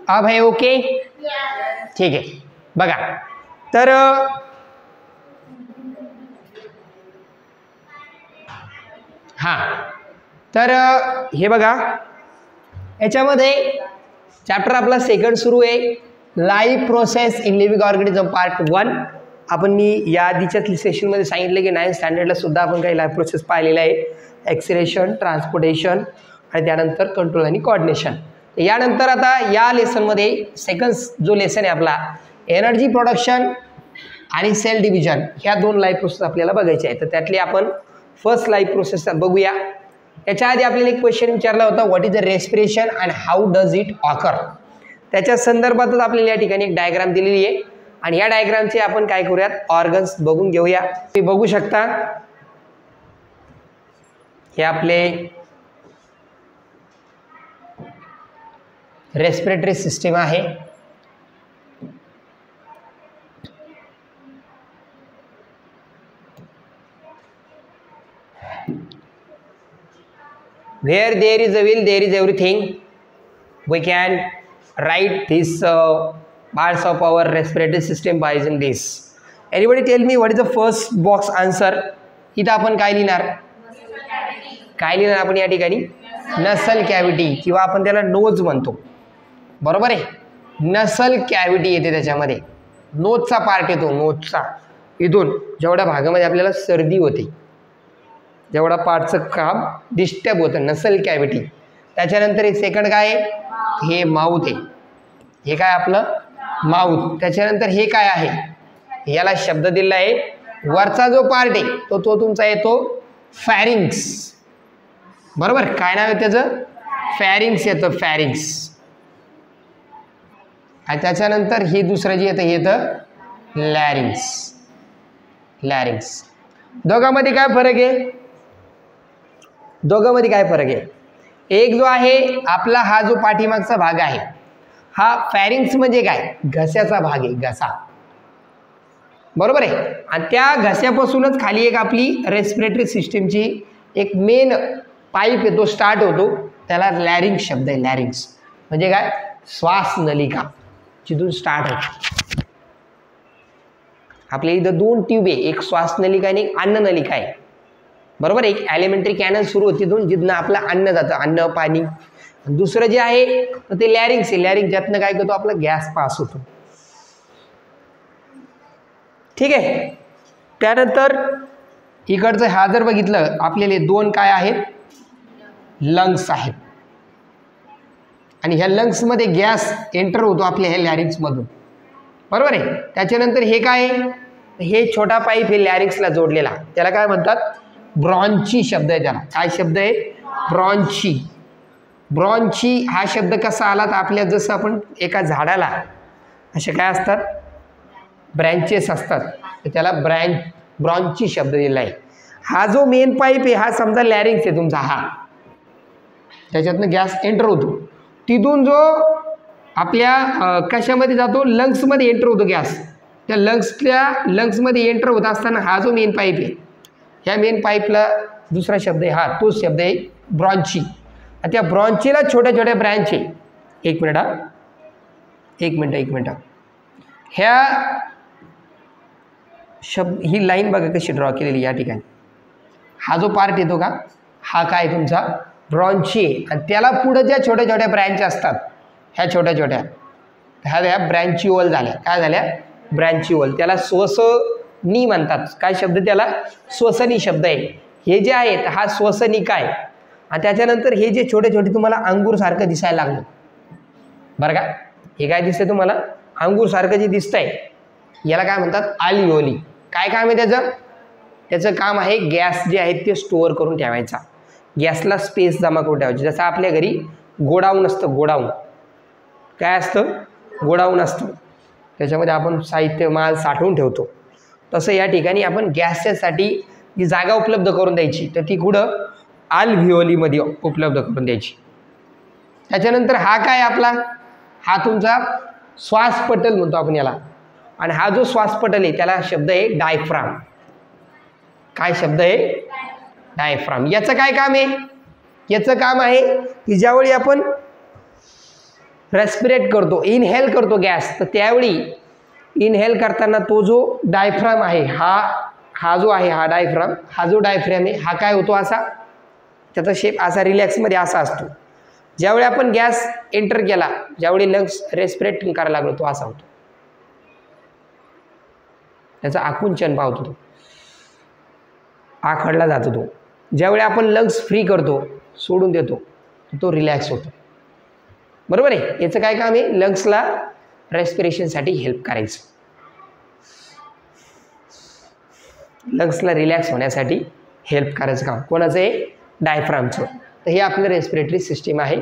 अब है ओके, ठीक आहे. बघा तर हां, तर हे बघा याच्यामध्ये चॅप्टर आपला सेकंड सुरू आहे, life process in living organism part 1. आपण मी या आधीच्याच सेशनमध्ये सांगितलं की 9th स्टँडर्डला सुद्धा आपण काही लाईफ प्रोसेस पाहिलेला आहे, एक्सरेशन, ट्रान्सपोर्टेशन आणि त्यानंतर कंट्रोल आणि कोऑर्डिनेशन. यानंतर आता या लेसनमध्ये सेकंड जो लेसन आहे आपला, एनर्जी प्रोडक्शन आणि सेल डिव्हिजन, ह्या 2 लाईफ प्रोसेस आपल्याला बघायचे आहे. तर त्यातली आपण फर्स्ट लाईफ प्रोसेस बघूया. याच्या आधी आपल्याला एक क्वेश्चन विचारला होता, what is the respiration and how does it occur. त्याच्या संदर्भातच आपल्याला या ठिकाणी एक डायग्राम दिलेली आहे आणि या डायग्रामचे आपण काय करूयात, ऑर्गन्स बघून घेऊया. तुम्ही बघू शकता हे आपले रेस्पिरेटरी सिस्टीम आहे. Where there is a will, there is everything. We can write these parts of our respiratory system by using this. Anybody tell me what is the first box answer? इथं आपण काय लिहिणार, काय लिहिणार आपण या ठिकाणी, नसल कॅव्हिटी किंवा आपण त्याला नोज म्हणतो, बरोबर आहे. नसल कॅव्हिटी येते, त्याच्यामध्ये नोजचा पार्ट येतो, नोजचा. इथून जेवढ्या भागामध्ये आपल्याला सर्दी होते, जेवढा पार्टचं काम डिस्टर्ब होतं, नसल कॅव्हिटी. त्याच्यानंतर हे सेकंड काय आहे, हे माउथ आहे, हे काय आपलं माउथ. त्याच्यानंतर हे काय आहे, याला शब्द दिला आहे, वरचा जो पार्ट आहे तो तुमचा येतो फॅरिंग्स, बरोबर. काय नाव आहे त्याचं, फॅरिंग्स येतं, फॅरिंग्स. आणि त्याच्यानंतर हे दुसरं जे येतं हे येतं लॅरिंग्स, लॅरिंग्स. दोघांमध्ये काय फरक आहे, दोघांमध्ये काय फरक आहे. एक जो आहे आपला हा जो पाठीमागचा भाग आहे, हा फॅरिंग्स म्हणजे काय, घशाचा भाग आहे, घसा, बरोबर आहे. आणि त्या घशापासूनच खाली एक आपली रेस्पिरेटरी सिस्टीमची एक मेन पाईप आहे, तो स्टार्ट होतो, त्याला लॅरिंग्स शब्द आहे. लॅरिंग्स म्हणजे काय, श्वास नलिका, जिथून स्टार्ट होतो. आपल्या इथं 2 ट्यूब आहे, एक श्वास नलिका आणि एक अन्न नलिका आहे, बरोबर. एक एलिमेंटरी कॅनल सुरू होती तिथून, जिथनं आपलं अन्न जातं, अन्न पाणी. दुसरं जे आहे ते लॅरिंग्स आहे, लॅरिंग्स ज्यातनं काय करतो, आपला गॅस पास होतो, ठीक आहे. त्यानंतर इकडचं हा जर बघितलं, आपल्याला 2 काय आहेत, लंग्स आहेत, आणि ह्या लंग्समध्ये गॅस एंटर होतो आपल्या ह्या लॅरिंग्समधून, बरोबर आहे. त्याच्यानंतर हे काय, हे छोटा पाईप हे लॅरिंग्सला जोडलेला, त्याला काय म्हणतात, ब्रॉन्ची शब्द आहे. त्याला काय शब्द आहे, ब्रॉन्ची. ब्रॉन्ची हा शब्द कसा आला, तर आपल्या जसं आपण एका झाडाला असे काय असतात, ब्रँचेस असतात, तर त्याला ब्रॉन्ची शब्द दिला आहे. हा जो मेन पाईप आहे हा समजा लॅरिंग्स आहे तुमचा, हा त्याच्यातनं गॅस एंटर होतो, तिथून जो आपल्या कशामध्ये जातो, लंग्समध्ये एंटर होतो गॅस. त्या लंग्समध्ये एंटर होत असताना हा जो मेन पाईप आहे, ह्या मेन पाईपला दुसरा शब्द आहे, हा तोच शब्द आहे ब्रॉन्ची. आणि त्या ब्रॉन्चीला छोट्या छोट्या ब्रँच आहे. एक मिनटं ह्या ही लाईन बघा कशी ड्रॉ केलेली या ठिकाणी. हा जो पार्ट येतो का, हा काय तुमचा ब्रॉन्ची आहे, आणि त्याला पुढं ज्या छोट्या छोट्या ब्रँच असतात, ह्या छोट्या छोट्या ह्या ब्रँचिओल झाल्या. काय झाल्या, ब्रँचिओल. त्याला श्वसनी म्हणतात. काय शब्द, त्याला श्वसनी शब्द आहे. हे जे आहेत हा श्वसनिका आहे. आणि त्याच्यानंतर हे जे छोटे छोटे तुम्हाला अंगूर सारखं दिसायला लागलं, बरं का, हे काय दिसतंय तुम्हाला, अंगूर सारखं जे दिसतंय, याला काय म्हणतात, आल्विओली. काय काम आहे त्याचं, त्याचं काम आहे गॅस जे आहेत ते स्टोअर करून ठेवायचा, गॅसला स्पेस जमा करून ठेवायची. जसं आपल्या घरी गोडाऊन असतं, गोडाऊन काय असतं, गोडाऊन असतं, त्याच्यामध्ये आपण साहित्य माल साठवून ठेवतो. तसं या ठिकाणी आपण गॅसच्यासाठी जी जागा उपलब्ध करून द्यायची, तर ती कुठं, आल्व्हिओलीमध्ये उपलब्ध करून द्यायची. त्याच्यानंतर हा काय आपला, हा तुमचा श्वासपटल म्हणतो आपण याला. आणि हा जो श्वासपटल आहे त्याला शब्द आहे डायफ्राम. काय शब्द आहे, डायफ्राम. याचं काय काम आहे, याचं काम आहे की ज्यावेळी आपण रेस्पिरेट करतो, इनहेल करतो गॅस, तर त्यावेळी इनहेल करताना तो जो डायफ्राम आहे हा जो आहे हा डायफ्राम, हा जो डायफ्राम आहे हा काय होतो असा, त्याचा शेप असा रिलॅक्समध्ये असा असतो. ज्यावेळी आपण गॅस एंटर केला, ज्यावेळी लंग्स रेस्पिरेट करायला लागलो तो असा होतो, त्याचा आकुंचन पावतो, तो आखडला जातो. तो ज्यावेळी आपण लंग्स फ्री करतो, सोडून देतो, तो रिलॅक्स होतो. बरोबर आहे. याचं काय काम आहे, लंग्सला रेस्पिरेशनसाठी हेल्प करायचं, लंग्सला रिलॅक्स होण्यासाठी हेल्प करायचं काम कोणाचं आहे, डायफ्रामचं. तर हे आपलं रेस्पिरेटरी सिस्टीम आहे.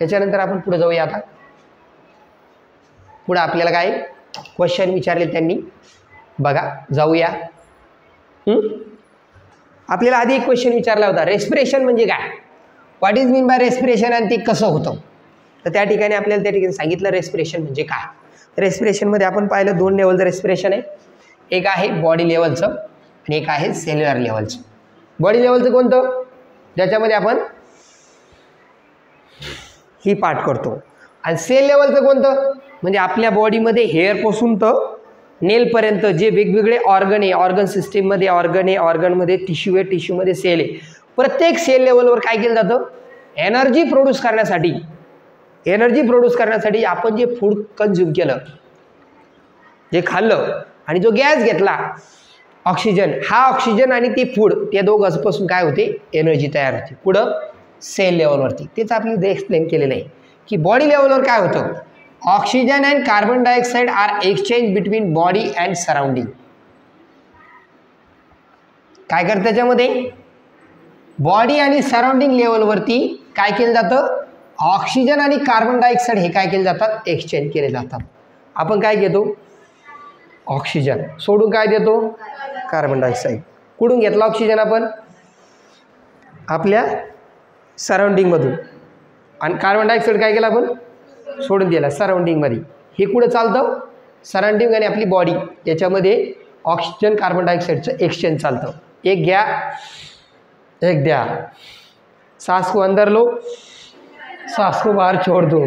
त्याच्यानंतर आपण पुढे जाऊया. आता पुढे आपल्याला काय क्वेश्चन विचारले त्यांनी, बघा जाऊया. आपल्याला आधी एक क्वेश्चन विचारला होता, रेस्पिरेशन म्हणजे काय, what is mean by respiration आणि ते कसं होतं. तर त्या ठिकाणी आपल्याला त्या ठिकाणी सांगितलं रेस्पिरेशन म्हणजे काय. रेस्पिरेशनमध्ये आपण पाहिलं 2 लेवलचं रेस्पिरेशन आहे, एक आहे बॉडी लेवलचं आणि एक आहे सेल्युलर लेवलचं. बॉडी लेवलचं कोणतं, ज्याच्यामध्ये आपण ही पार्ट करतो, आणि सेल लेवलचं कोणतं, म्हणजे आपल्या बॉडीमध्ये हेअरपासून तर नेलपर्यंत जे वेगवेगळे ऑर्गन आहे, ऑर्गन सिस्टीममध्ये ऑर्गन आहे, ऑर्गनमध्ये टिश्यू आहे, टिश्यूमध्ये सेल आहे, प्रत्येक सेल लेवलवर काय केलं जातं, एनर्जी प्रोड्यूस करण्यासाठी आपण जे फूड कन्झ्युम केलं, जे खाल्लं आणि जो गॅस घेतला ऑक्सिजन, हा ऑक्सिजन आणि ते फूड, त्या दोघांपासून काय होते, एनर्जी तयार होते. पुढं सेल लेवलवरती तेच आपल्याला एक्सप्लेन केलेलं आहे की बॉडी लेवलवर काय होतं, oxygen and carbon dioxide are exchange between body and surrounding. काय करतं त्याच्यामध्ये, बॉडी आणि सराउंडिंग लेवलवरती काय केलं जातं, ऑक्सिजन आणि कार्बन डायऑक्साईड हे काय केले जातात, एक्सचेंज केले जातात. आपण काय घेतो, ऑक्सिजन, सोडून काय देतो, कार्बन डायऑक्साईड. कुठून घेतला ऑक्सिजन आपण, आपल्या सराउंडिंगमधून, आणि कार्बन डायऑक्साईड काय केलं आपण, सोडून दिला सराउंडिंगमध्ये. हे कुठं चालतं, सराउंडिंग आणि आपली बॉडी याच्यामध्ये ऑक्सिजन कार्बन डायऑक्साईडचं एक्सचेंज चालतं. एक घ्या एक द्या, सांस को अंदर लो, सांस को बाहर छोड़ दो.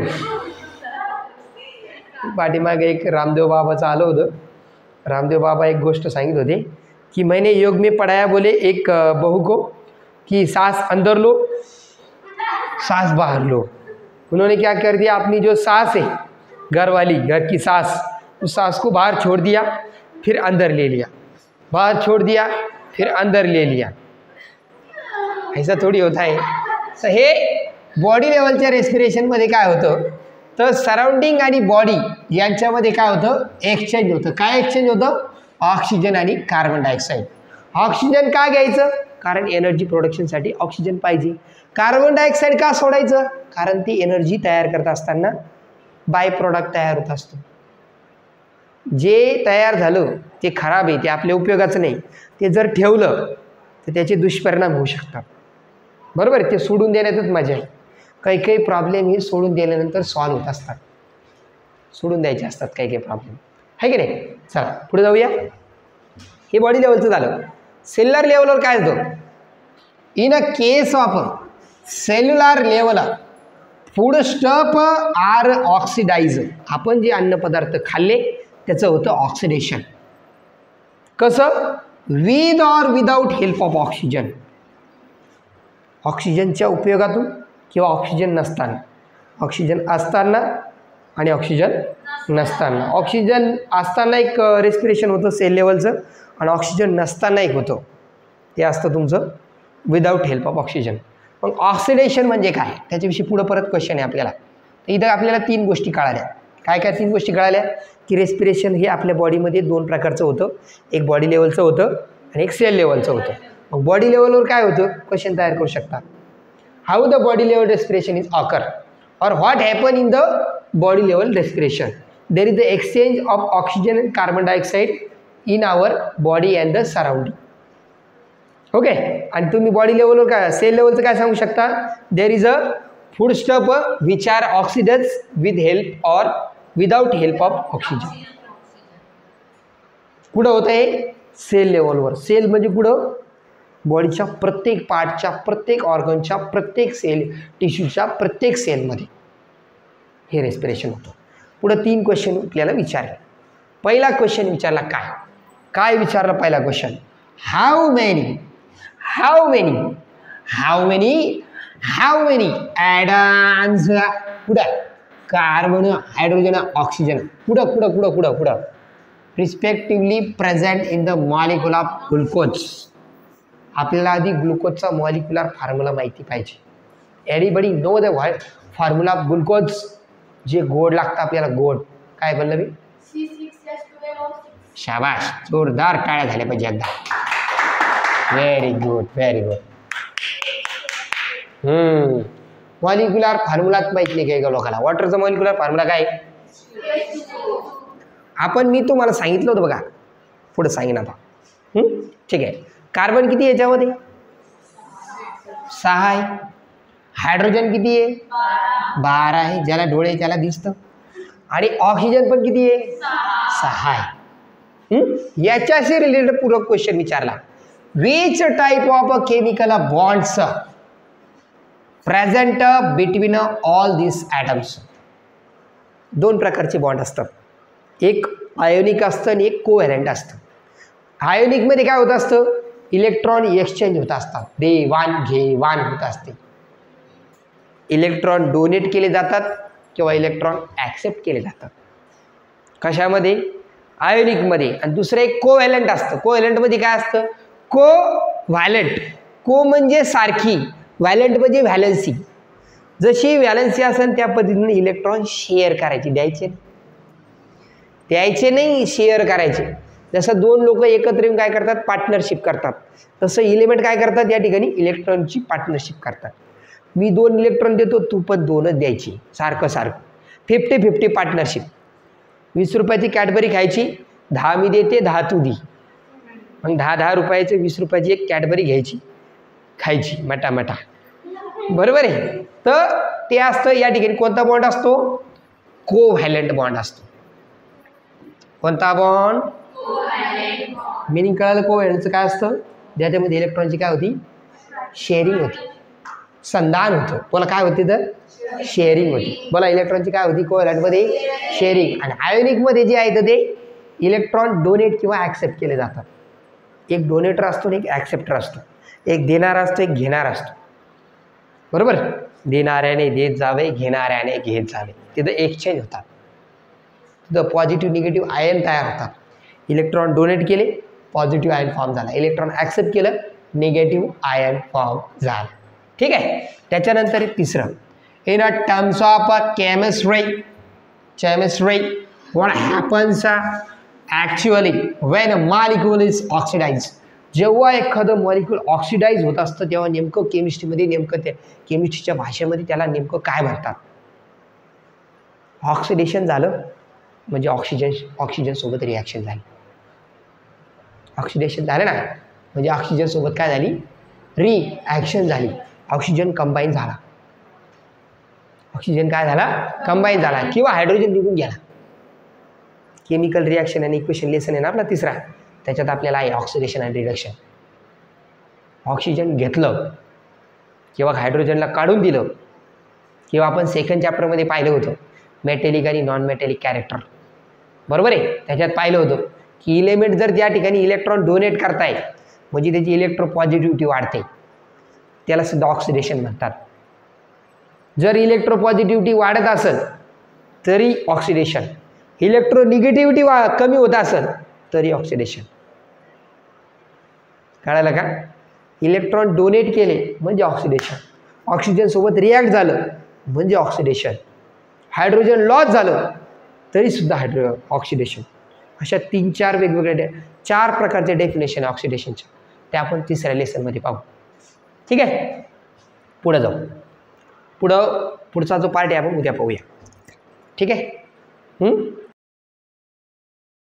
पाठीमागे एक रामदेव बाबाचं आलं होतं. रामदेव बाबा एक गोष्ट सांगित होते कि मैंने योग में पढ़ाया, बोले एक बहू को कि सांस अंदर लो सांस बाहर लो. उन्होंने क्या कर दिया, अपनी जो सांस है घर वाली, घर की सांस, उस सांस को बाहर छोड़ दिया, फिर अंदर ले लिया, बाहर छोड़ दिया, फिर अंदर ले लिया. ऐसा थोडी होत आहे. तर हे बॉडी लेवलच्या रेस्पिरेशनमध्ये काय होतं, तर सराउंडिंग आणि बॉडी यांच्यामध्ये काय होतं, एक्सचेंज होतं. काय एक्सचेंज होतं, ऑक्सिजन आणि कार्बन डायऑक्साईड. ऑक्सिजन का घ्यायचं, कारण एनर्जी प्रोडक्शनसाठी ऑक्सिजन पाहिजे. कार्बन डायऑक्साईड का सोडायचं, कारण ती एनर्जी तयार करत असताना बाय प्रोडक्ट तयार होत असतो. जे तयार झालं ते खराब आहे, ते आपल्या उपयोगाचं नाही. ते जर ठेवलं तर त्याचे दुष्परिणाम होऊ शकतात. बरोबर, ते सोडून देण्यातच मजा आहे. काही काही प्रॉब्लेम हे सोडून दिल्यानंतर सॉल्व्ह होत असतात, सोडून द्यायचे असतात काही काही प्रॉब्लेम, आहे की नाही. चला पुढे जाऊया. हे बॉडी लेवलचं झालं. सेल्युलर लेवलवर काय होतं, in a case of cellular level food stuff are oxidize. आपण जे अन्नपदार्थ खाल्ले त्याचं होतं ऑक्सिडेशन. कसं, with or without help of oxygen. ऑक्सिजनच्या उपयोगातून किंवा ऑक्सिजन नसताना, ऑक्सिजन असताना आणि ऑक्सिजन नसताना. ऑक्सिजन असताना एक रेस्पिरेशन होतं सेल लेवलचं, आणि ऑक्सिजन नसताना एक होतं, ते असतं तुमचं विदाउट हेल्प ऑफ ऑक्सिजन. मग ऑक्सिडेशन म्हणजे काय, त्याच्याविषयी पुढं परत क्वेश्चन आहे आपल्याला. तर इथं आपल्याला 3 गोष्टी कळाल्या. काय काय 3 गोष्टी कळाल्या, की रेस्पिरेशन हे आपल्या बॉडीमध्ये 2 प्रकारचं होतं. एक बॉडी लेवलचं होतं आणि एक सेल लेवलचं होतं. मग बॉडी लेवलवर काय होतं, क्वेश्चन तयार करू शकता. How the body level respiration is occur, or what happen in the body level respiration. There is the exchange of oxygen and carbon dioxide in our body and the surrounding. Okay. आणि तुम्ही body लेवलवर काय, sale लेवलचं काय सांगू शकता, there is a food stuff which are oxidants with help or without help of oxygen. कुठं होतं हे, सेल लेवलवर. सेल म्हणजे कुठं, बॉडीच्या प्रत्येक पार्टच्या, प्रत्येक ऑर्गनच्या, प्रत्येक सेल टिश्यूच्या प्रत्येक सेलमध्ये हे रेस्पिरेशन होतं. पुढं 3 क्वेश्चन आपल्याला विचारले. पहिला क्वेश्चन विचारला काय विचारलं पहिला क्वेश्चन, हाऊ मेनी ॲटम्स, पुढं कार्बन, हायड्रोजन, ऑक्सिजन, पुढं respectively present in the molecule of glucose. आपल्याला आधी ग्लुकोजचा मॉलिक्युलर फॉर्म्युला माहिती पाहिजे. Anybody know the formula of glucose, जे गोड लागतं आपल्याला, गोड काय बोललं मी? शाबाश, जोरदार टाळ्या झाल्या पाहिजे एकदा. Very good. मॉलिक्युलर फॉर्म्युलाच माहिती नाही काय लोकांना. वॉटरचा मॉलिक्युलर फॉर्म्युला काय? मी तुम्हाला सांगितलं होतं बघा, पुढे सांगेन आता. ठीक आहे. कार्बन किती याच्यामध्ये? 6 आहे. हायड्रोजन किती आहे? 12 आहे. ज्याला डोळे त्याला दिसतं. आणि ऑक्सिजन पण किती आहे? 6 आहे. याच्याशी रिलेटेड पूरक क्वेश्चन विचारला, which type of chemical bonds present between all this atoms. 2 प्रकारचे बॉन्ड असतात, एक आयोनिक असतं आणि एक कोव्हॅलेंट असतं. आयोनिकमध्ये काय होत असतं? इलेक्ट्रॉन एक्सचेंज होत असतात, देवाण घेवाण होत असते. इलेक्ट्रॉन डोनेट केले जातात किंवा इलेक्ट्रॉन ॲक्सेप्ट केले जातात. कशामध्ये? आयोनिकमध्ये. आणि दुसरं एक कोव्हॅलेंट असतं. कोव्हॅलेंटमध्ये काय असतं? कोव्हॅलेंट, को म्हणजे सारखी, व्हॅलेंट म्हणजे व्हॅलन्सी. जशी व्हॅलन्सी असेल त्या पद्धतीने इलेक्ट्रॉन शेअर करायचे, द्यायचे नाही, शेअर करायचे. जसं 2 लोक एकत्र येऊन काय करतात? पार्टनरशिप करतात. तसं एलिमेंट काय करतात? या ठिकाणी इलेक्ट्रॉनची पार्टनरशिप करतात. मी 2 इलेक्ट्रॉन देतो, तू पण 2च द्यायची, सारखं 50-50 पार्टनरशिप. 20 रुपयाची कॅडबरी खायची, 10 मी देते, 10 तू दे. मग 10 रुपयाचे 20 रुपयाची एक कॅडबरी घ्यायची, खायची मटा. बरोबर आहे. तर ते असतं. या ठिकाणी कोणता बॉन्ड असतो? कोव्हॅलेंट बॉन्ड असतो. कोणता बॉन्ड? मिनिंग कळालं? कोव्हॅलेंटचं काय असतं? ज्याच्यामध्ये इलेक्ट्रॉनची काय होती? शेअरिंग होती, संधान होतं. बोला काय होती? तर शेअरिंग होती. बोला इलेक्ट्रॉनची काय होती? कोव्हॅलेंटमध्ये शेअरिंग. आणि आयोनिकमध्ये जे आहे तर ते इलेक्ट्रॉन डोनेट किंवा ॲक्सेप्ट केले जातात. एक डोनेटर असतो आणि एक ॲक्सेप्टर असतो. एक देणारा असतो, एक घेणारा असतो. बरोबर? देणाऱ्याने देत जावे, घेणाऱ्याने घेत जावे. तिथं एक्सचेंज होतात, तिथं पॉझिटिव्ह निगेटिव्ह आयन तयार होतात. इलेक्ट्रॉन डोनेट केले, पॉझिटिव्ह आयन फॉर्म झाला. इलेक्ट्रॉन ॲक्सेप्ट केलं, निगेटिव्ह आयन फॉर्म झाला. ठीक आहे. त्याच्यानंतर 3रं, in a terms of chemistry what happens actually when a molecule is oxidise. जेव्हा एखादं मॉलिक्यूल ऑक्सिडाइज होत असतं तेव्हा नेमकं केमिस्ट्रीमध्ये, नेमकं त्या केमिस्ट्रीच्या भाषेमध्ये त्याला नेमकं काय म्हणतात? ऑक्सिडेशन झालं म्हणजे ऑक्सिजनसोबत रिॲक्शन झाली. ऑक्सिडेशन झालं ना म्हणजे ऑक्सिजनसोबत काय झाली? रिॲक्शन झाली. ऑक्सिजन कंबाईन झाला. ऑक्सिजन काय झाला? कंबाईन झाला किंवा हायड्रोजन निघून गेला. केमिकल रिॲक्शन आणि इक्वेशन लेसन आहे ना आपला 3रा, त्याच्यात आपल्याला आहे ऑक्सिडेशन आणि रिडक्शन. ऑक्सिजन घेतलं किंवा हायड्रोजनला काढून दिलं, किंवा आपण सेकंड चॅप्टरमध्ये पाहिलं होतं मेटॅलिक आणि नॉन मेटॅलिक कॅरेक्टर. बरोबर आहे? त्याच्यात पाहिलं होतं की इलेमेंट जर त्या ठिकाणी इलेक्ट्रॉन डोनेट करताय म्हणजे त्याची इलेक्ट्रोपॉझिटिव्हिटी वाढते, त्याला सुद्धा ऑक्सिडेशन म्हणतात. जर इलेक्ट्रोपॉझिटिव्हिटी वाढत असेल तरी ऑक्सिडेशन, इलेक्ट्रोनिगेटिव्हिटी कमी होत असेल तरी ऑक्सिडेशन. कळालं का? इलेक्ट्रॉन डोनेट केले म्हणजे ऑक्सिडेशन, ऑक्सिजनसोबत रिॲक्ट झालं म्हणजे ऑक्सिडेशन, हायड्रोजन लॉस झालं तरीसुद्धा ऑक्सिडेशन. अशा 3-4 वेगवेगळ्या 4 प्रकारचे डेफिनेशन ऑक्सिडेशनच्या, ते आपण 3ऱ्या लेसनमध्ये पाहू. ठीक आहे. पुढं जाऊ. पुढचा जो पार्ट आहे आपण उद्या पाहूया. ठीक आहे.